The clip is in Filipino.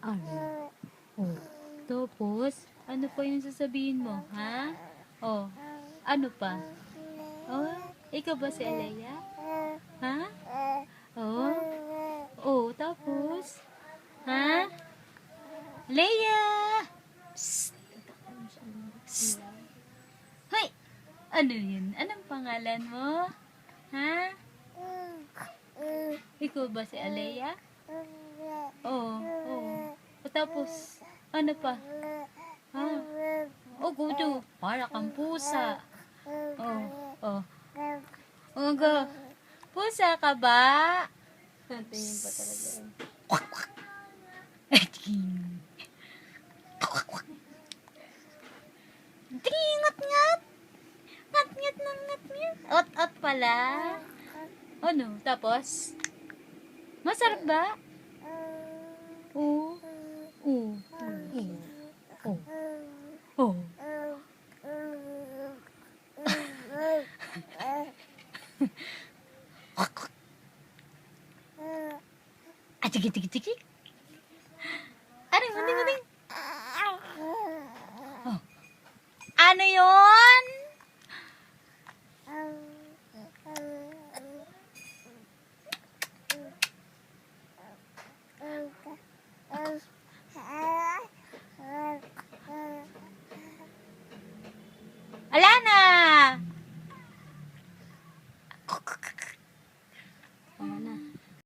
Aray. Oh. Tapos, ano pa yung sasabihin mo, ha? Oh, ano pa? Oh, ikaw ba si Alea? Ha? Oh. Oh, tapos? Ha? Leia! Psst! Psst! Hoy! Ano yun? Anong pangalan mo? Ha? Ikaw ba si Alea? Oo, oo. Tapos, ano pa? Ha? Oh, gudo. Para kang pusa. Oh, oh. Oh, go. Pusa ka ba? Tingin pa talaga yun. Ngat-ngat! Ngat-ngat ng ngat-ngat. Ot-ot pala. Ano? Tapos? Masarap ba? Oo. Oo. Oo. Oo. Ah, tiki. Aring, muting. Oh. Ano yun?